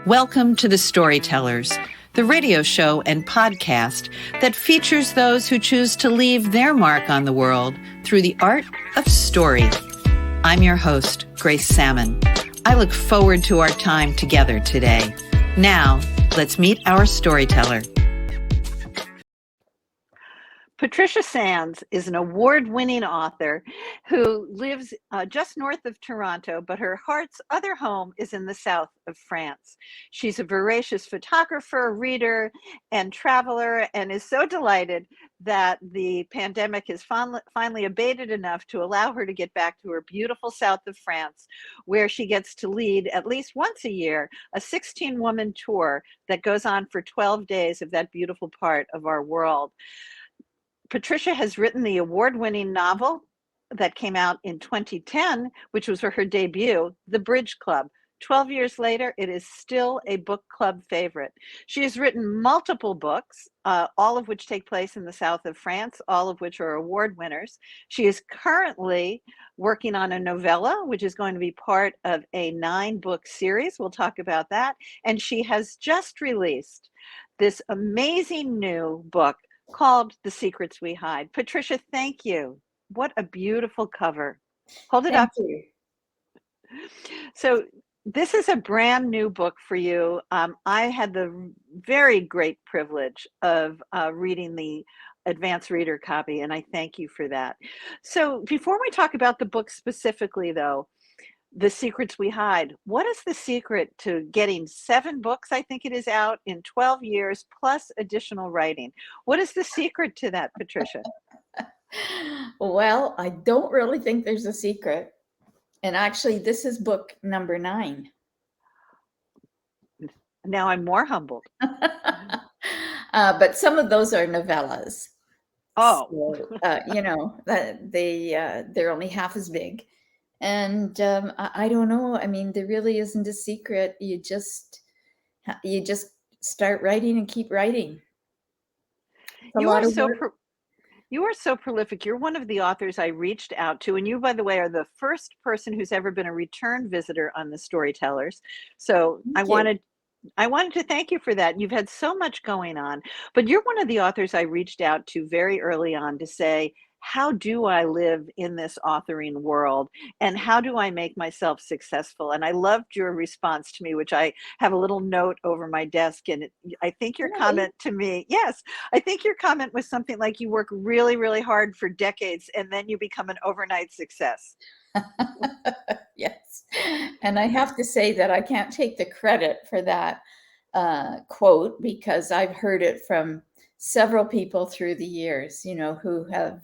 Welcome to the Storytellers, the radio show and podcast that features those who choose to leave their mark on the world through the art of story. I'm your host, Grace Sammon. I look forward to our time together today. Now, let's meet our storyteller. Patricia Sands is an award-winning author who lives just north of Toronto, but her heart's other home is in the south of France. She's a voracious photographer, reader, and traveler, and is so delighted that the pandemic has finally abated enough to allow her to get back to her beautiful south of France, where she gets to lead at least once a year a 16-woman tour that goes on for 12 days of that beautiful part of our world. Patricia has written the award-winning novel that came out in 2010, which was her debut, The Bridge Club. 12 years later, it is still a book club favorite. She has written multiple books, all of which take place in the south of France, all of which are award winners. She is currently working on a novella, which is going to be part of a 9-book series. We'll talk about that. And she has just released this amazing new book called The Secrets We Hide. Patricia, thank you. What a beautiful cover. Hold it up. Thank you. So this is a brand new book for you. I had the very great privilege of reading the advanced reader copy, and I thank you for that. So before we talk about the book specifically, though, The Secrets We Hide, what is the secret to getting 7 books, I think it is, out in 12 years, plus additional writing? What is the secret to that, Patricia? Well, I don't really think there's a secret. And actually, this is book number 9. Now I'm more humbled. But some of those are novellas. Oh, so, they're only half as big. And I don't know. I mean, there really isn't a secret. You just start writing and keep writing. you are so prolific. You're one of the authors I reached out to, and you, by the way, are the first person who's ever been a return visitor on the Storytellers. So I wanted to thank you for that. You've had so much going on, but you're one of the authors I reached out to very early on to say, how do I live in this authoring world, and how do I make myself successful? And I loved your response to me, which I have a little note over my desk. And I think your comment to me, yes, I think your comment was something like, you work really, really hard for decades and then you become an overnight success. Yes. And I have to say that I can't take the credit for that quote, because I've heard it from several people through the years, who have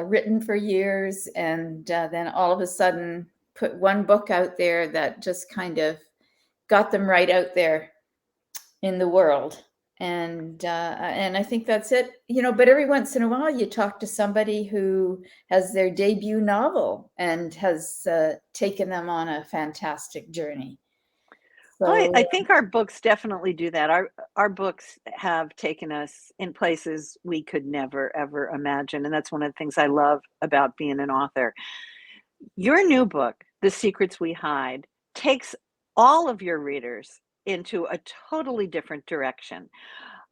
written for years, and then all of a sudden put one book out there that just kind of got them right out there in the world. And I think that's it, but every once in a while you talk to somebody who has their debut novel and has taken them on a fantastic journey. So, well, I think our books definitely do that. Our books have taken us in places we could never, ever imagine. And that's one of the things I love about being an author. Your new book, The Secrets We Hide, takes all of your readers into a totally different direction.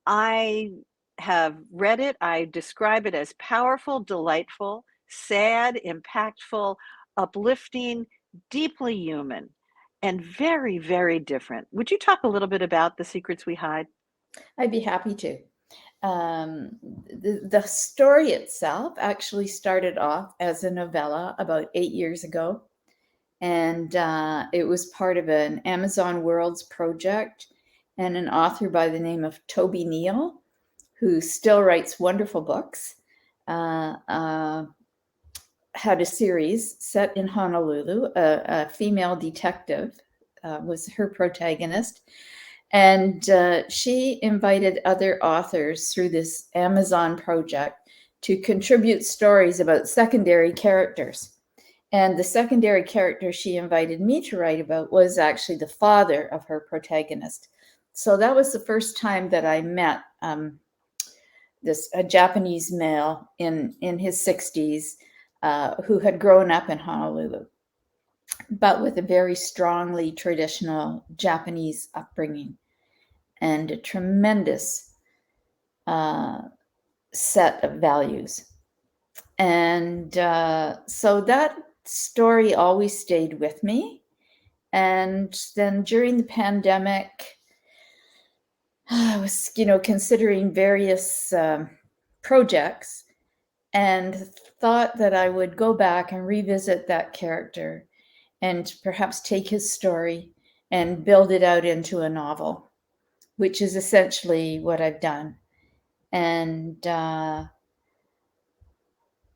I have read it. I describe it as powerful, delightful, sad, impactful, uplifting, deeply human, and very, very different. Would you talk a little bit about The Secrets We Hide? I'd be happy to. The story itself actually started off as a novella about 8 years ago. And it was part of an Amazon Worlds project, and an author by the name of Toby Neal, who still writes wonderful books, had a series set in Honolulu. A female detective was her protagonist. And she invited other authors through this Amazon project to contribute stories about secondary characters. And the secondary character she invited me to write about was actually the father of her protagonist. So that was the first time that I met a Japanese male in his 60s who had grown up in Honolulu. but with a very strongly traditional Japanese upbringing and a tremendous set of values. And so that story always stayed with me. And then during the pandemic, I was, considering various projects and thought that I would go back and revisit that character and perhaps take his story and build it out into a novel, which is essentially what I've done. And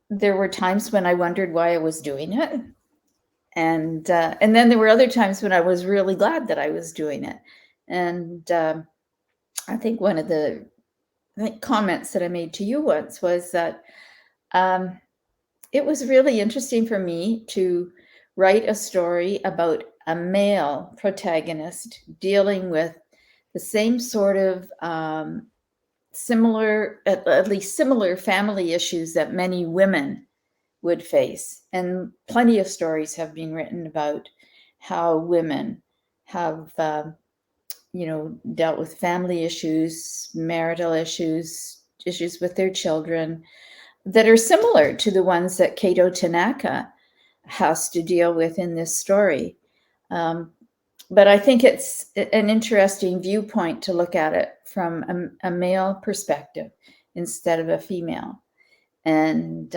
there were times when I wondered why I was doing it. And then there were other times when I was really glad that I was doing it. And I think one of the comments that I made to you once was that it was really interesting for me to write a story about a male protagonist dealing with the same sort of similar, at least similar family issues that many women would face. And plenty of stories have been written about how women have, dealt with family issues, marital issues, issues with their children that are similar to the ones that Kato Tanaka has to deal with in this story. But I think it's an interesting viewpoint to look at it from a male perspective instead of a female. And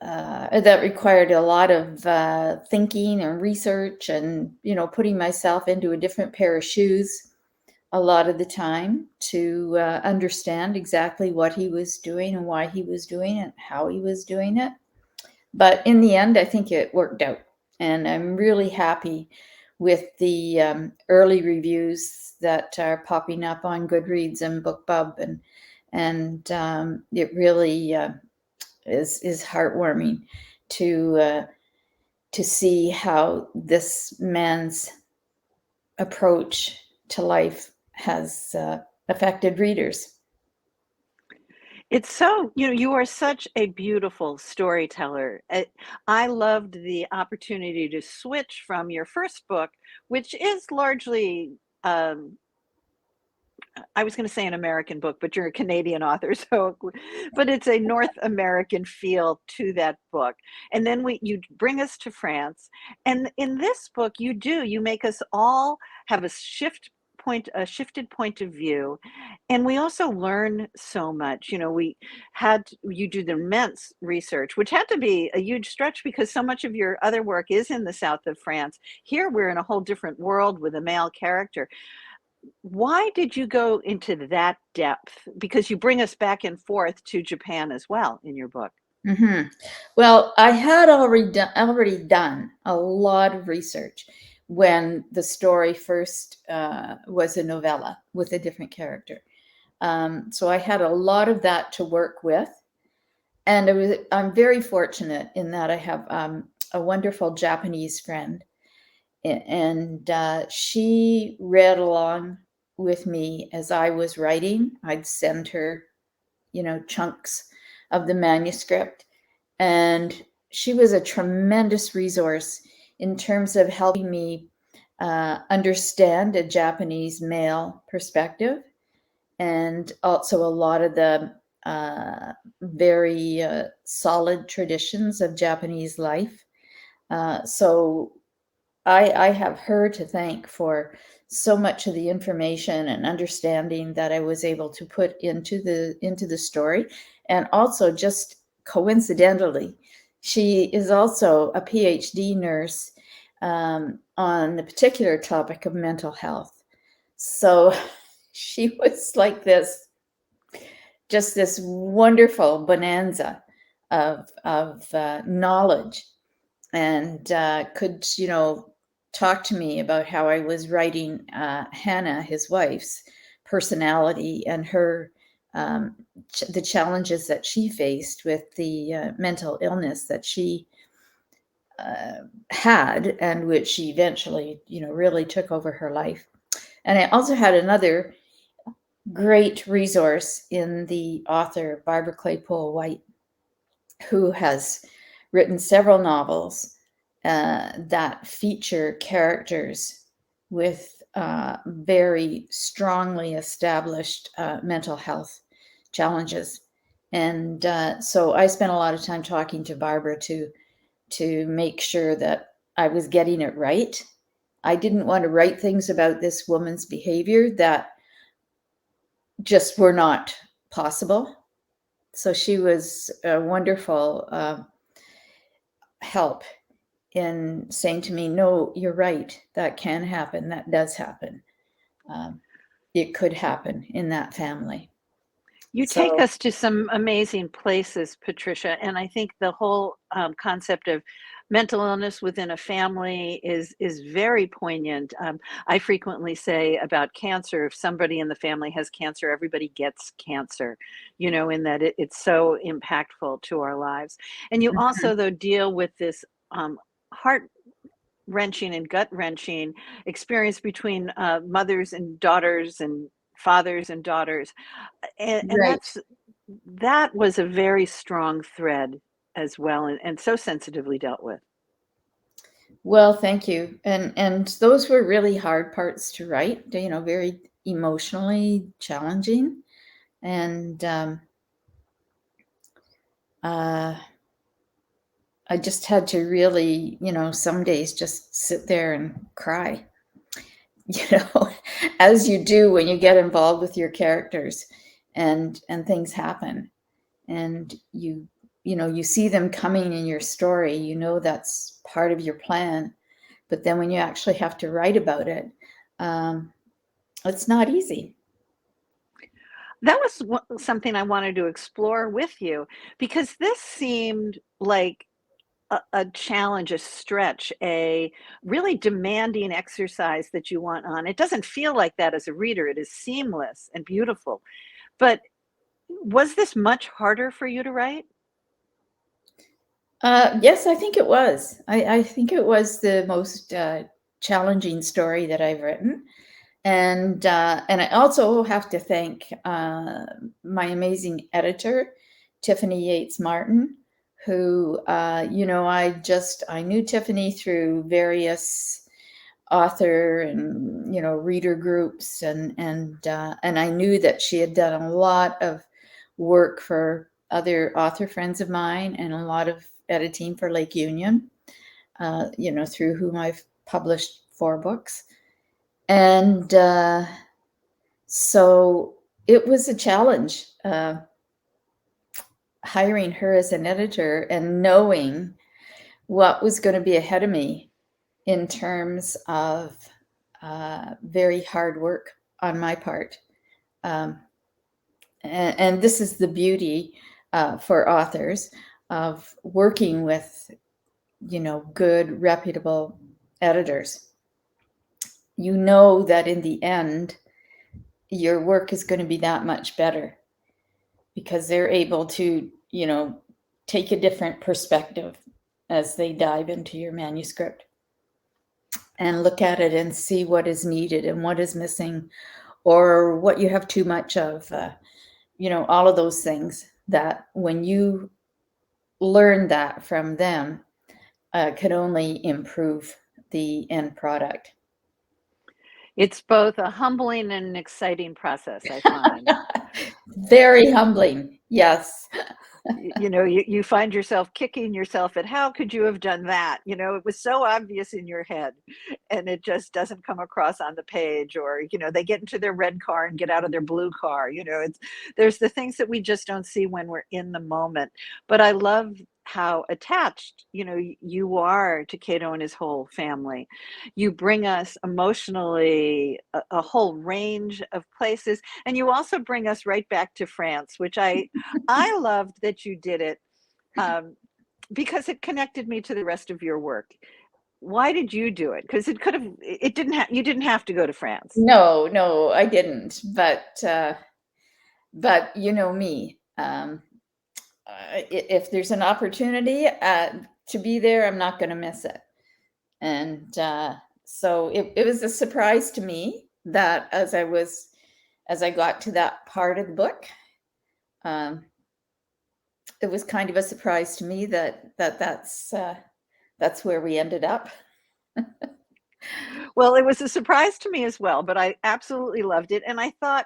that required a lot of thinking and research and, putting myself into a different pair of shoes a lot of the time to understand exactly what he was doing and why he was doing it, how he was doing it. But in the end, I think it worked out. And I'm really happy with the early reviews that are popping up on Goodreads and BookBub. And it really is heartwarming to see how this man's approach to life has affected readers. It's so, you are such a beautiful storyteller. I loved the opportunity to switch from your first book, which is largely, I was going to say an American book, but you're a Canadian author, so, but it's a North American feel to that book. And then you bring us to France. And in this book, you make us all have a shifted point of view. And we also learn so much. You do the immense research, which had to be a huge stretch because so much of your other work is in the south of France. Here, we're in a whole different world with a male character. Why did you go into that depth? Because you bring us back and forth to Japan as well in your book. Mm-hmm. Well, I had already done a lot of research when the story first was a novella with a different character. So I had a lot of that to work with. And I'm very fortunate in that I have a wonderful Japanese friend. And she read along with me as I was writing. I'd send her, chunks of the manuscript. And she was a tremendous resource in terms of helping me understand a Japanese male perspective and also a lot of the very solid traditions of Japanese life. So I have her to thank for so much of the information and understanding that I was able to put into the story. And also, just coincidentally, she is also a PhD nurse on the particular topic of mental health. So she was like just this wonderful bonanza of knowledge, and could talk to me about how I was writing Hannah, his wife's personality, and her the challenges that she faced with the mental illness that she had, and which eventually really took over her life. And I also had another great resource in the author Barbara Claypole White, who has written several novels that feature characters with very strongly established mental health challenges. And so I spent a lot of time talking to Barbara to make sure that I was getting it right. I didn't want to write things about this woman's behavior that just were not possible. So she was a wonderful help in saying to me, no, you're right. That can happen. That does happen. It could happen in that family. You take So, us to some amazing places, Patricia, and I think the whole concept of mental illness within a family is very poignant. I frequently say about cancer, if somebody in the family has cancer, everybody gets cancer, in that it's so impactful to our lives. And you mhm, also, though, deal with this heart wrenching and gut wrenching experience between mothers and daughters and fathers and daughters, and right. that was a very strong thread as well, and so sensitively dealt with. Well, thank you. And those were really hard parts to write, very emotionally challenging. And uh, I just had to really, some days just sit there and cry, you know, as you do when you get involved with your characters and things happen and you see them coming in your story, that's part of your plan. But then when you actually have to write about it, um, it's not easy. That was something I wanted to explore with you, because this seemed like a challenge, a stretch, a really demanding exercise that you want on. It doesn't feel like that as a reader. It is seamless and beautiful. But was this much harder for you to write? Yes, I think it was. I think it was the most challenging story that I've written. And I also have to thank my amazing editor, Tiffany Yates Martin, who I knew Tiffany through various author and reader groups, and I knew that she had done a lot of work for other author friends of mine and a lot of editing for Lake Union, through whom I've published 4 books. And so it was a challenge hiring her as an editor and knowing what was going to be ahead of me in terms of very hard work on my part. Um, and this is the beauty for authors of working with, good, reputable editors. You know that in the end, your work is going to be that much better because they're able to, take a different perspective as they dive into your manuscript and look at it and see what is needed and what is missing or what you have too much of, all of those things that when you learn that from them, can only improve the end product. It's both a humbling and an exciting process, I find. Very humbling. Yes. You find yourself kicking yourself at, how could you have done that? It was so obvious in your head, and it just doesn't come across on the page. Or they get into their red car and get out of their blue car. There's the things that we just don't see when we're in the moment. But I love how attached you are to Cato and his whole family. You bring us emotionally a whole range of places, and you also bring us right back to France, which I loved that you did it, um, because it connected me to the rest of your work. Why did you do it? Because it didn't have, you didn't have to go to France. No, no, I didn't. But you know me. If there's an opportunity to be there, I'm not going to miss it. And so it was a surprise to me that as I got to that part of the book, um, it was kind of a surprise to me that's that's where we ended up. Well, it was a surprise to me as well, but I absolutely loved it. And I thought,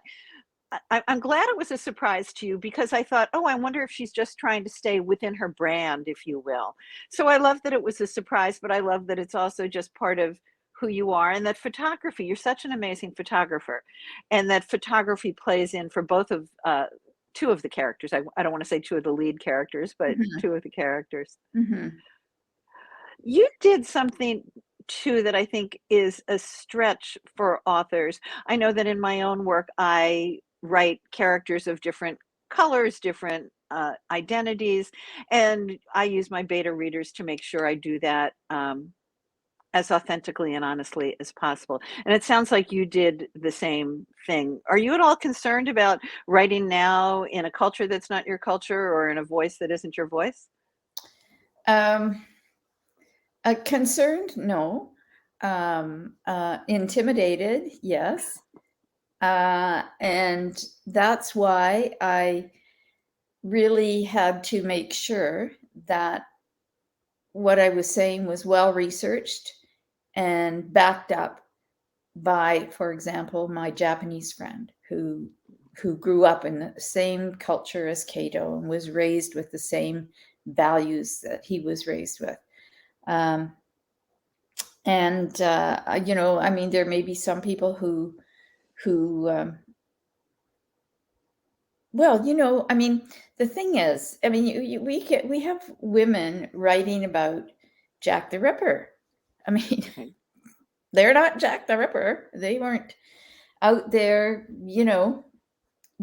I'm glad it was a surprise to you because I thought, oh, I wonder if she's just trying to stay within her brand, if you will. So I love that it was a surprise, but I love that it's also just part of who you are and that photography, you're such an amazing photographer, and that photography plays in for both of two of the characters. I don't want to say two of the lead characters, but Mhm, two of the characters. mhm. You did something too that I think is a stretch for authors. I know that in my own work, I write characters of different colors, different identities, and I use my beta readers to make sure I do that as authentically and honestly as possible. And it sounds like you did the same thing. Are you at all concerned about writing now in a culture that's not your culture or in a voice that isn't your voice? Um, Concerned? No. Intimidated? Yes. And that's why I really had to make sure that what I was saying was well researched and backed up by, for example, my Japanese friend who grew up in the same culture as Cato and was raised with the same values that he was raised with. Um, and I mean, there may be some people who well, I mean, the thing is, I mean, we have women writing about Jack the Ripper. I mean, Right. they're not Jack the Ripper. They weren't out there,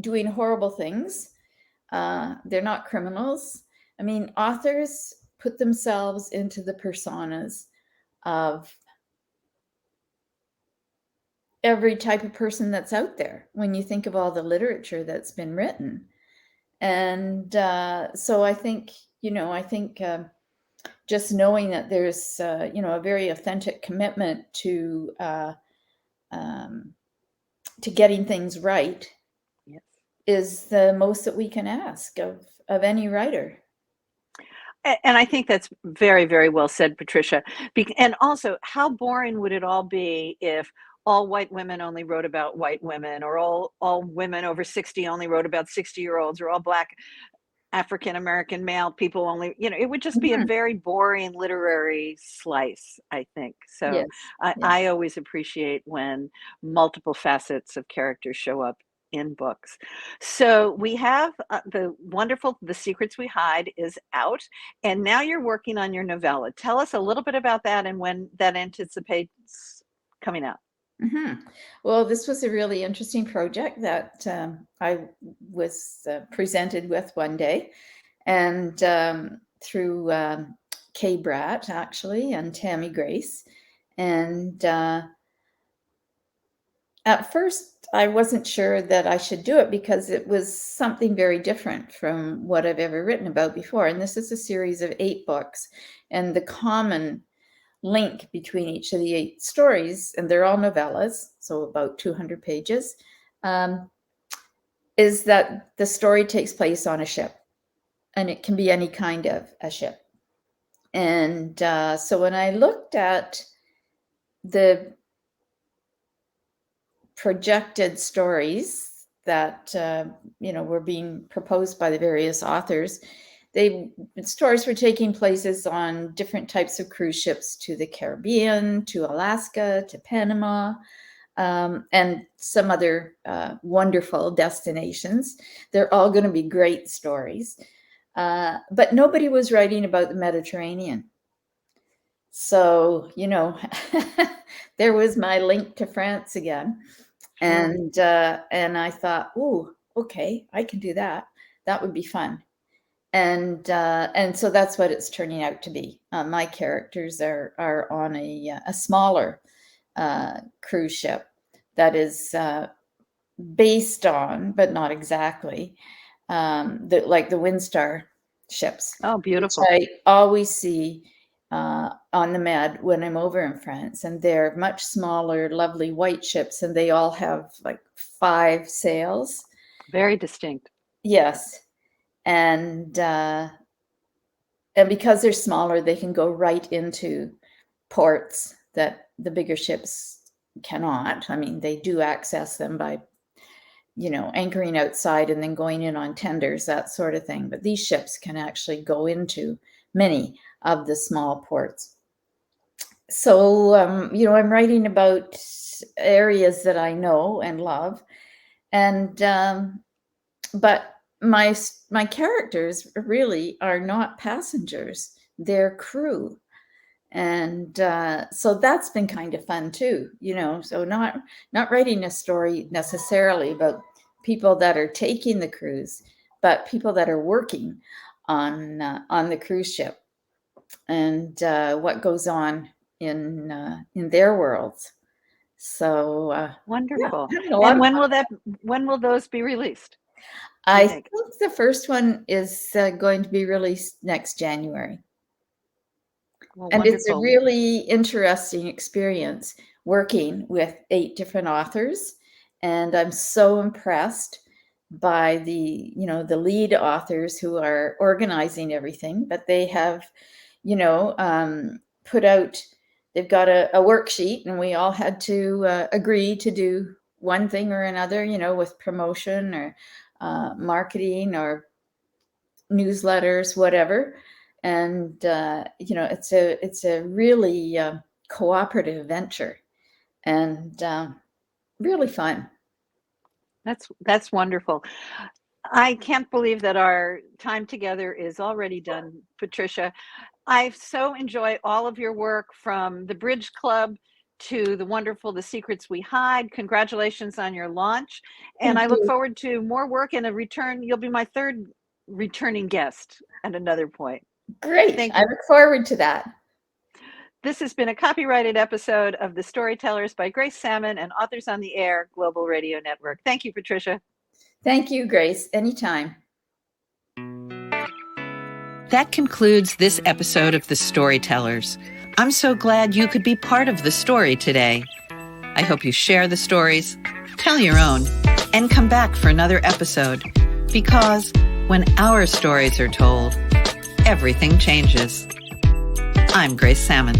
doing horrible things. They're not criminals. I mean, authors put themselves into the personas of every type of person that's out there when you think of all the literature that's been written. And so I think just knowing that there's, a very authentic commitment um, to getting things right Yes. is the most that we can ask of any writer. And I think that's very, very well said, Patricia. And also, how boring would it all be if all white women only wrote about white women, or all women over 60 only wrote about 60-year-olds, or all black African American male people only, it would just be a Mhm. very boring literary slice, I think. So Yes. I Yes. always appreciate when multiple facets of characters show up in books. So we have the wonderful The Secrets We Hide is out, and now you're working on your novella. Tell us a little bit about that and when that anticipates coming out. Mhm. Well, this was a really interesting project that I was presented with one day, and through Kay Bratt, actually, and Tammy Grace. And at first, I wasn't sure that I should do it because it was something very different from what I've ever written about before. And this is a series of 8 books. And the common link between each of the 8 stories, and they're all novellas, so about 200 pages, um, is that the story takes place on a ship. And it can be any kind of a ship. And so when I looked at the projected stories that were being proposed by the various authors, they stories were taking places on different types of cruise ships to the Caribbean, to Alaska, to Panama, and some other wonderful destinations. They're all going to be great stories, but nobody was writing about the Mediterranean. So, there was my link to France again. Sure. And I thought, "Ooh, okay, I can do that. That would be fun." And so that's what it's turning out to be. My characters are on a smaller cruise ship that is based on, but not exactly, like the Windstar ships, Oh, which beautiful. I always see on the Med when I'm over in France, and they're much smaller, lovely white ships, and they all have like 5 sails. Very distinct. Yes, and And because they're smaller, they can go right into ports that the bigger ships cannot. I mean, they do access them by, anchoring outside and then going in on tenders, that sort of thing. But these ships can actually go into many of the small ports. So, I'm writing about areas that I know and love. And, but my characters really are not passengers, they're crew. And so that's been kind of fun too, so not writing a story necessarily about people that are taking the cruise, but people that are working on the cruise ship, and what goes on in their worlds. So Wonderful. having a lot And of when will those be released? I think the first one is going to be released next January. Well, And it's a wonderful. really interesting experience working with 8 different authors. And I'm so impressed by the lead authors who are organizing everything, but they have, put out, they've got a worksheet, and we all had to agree to do one thing or another, with promotion or marketing or newsletters, whatever. And it's a really cooperative venture, and really fun. That's wonderful. I can't believe that our time together is already done, Patricia. I so enjoy all of your work, from the Bridge Club to the wonderful The Secrets We Hide. Congratulations on your launch. And Thank I look you. forward to more work and a return. You'll be my third returning guest at another point. Great. Thank I you. look forward to that. This has been a copyrighted episode of The Storytellers by Grace Sammon and Authors on the Air Global Radio Network. Thank you, Patricia. Thank you, Grace. Anytime. That concludes this episode of The Storytellers. I'm so glad you could be part of the story today. I hope you share the stories, tell your own, and come back for another episode, because when our stories are told, everything changes. I'm Grace Sammon.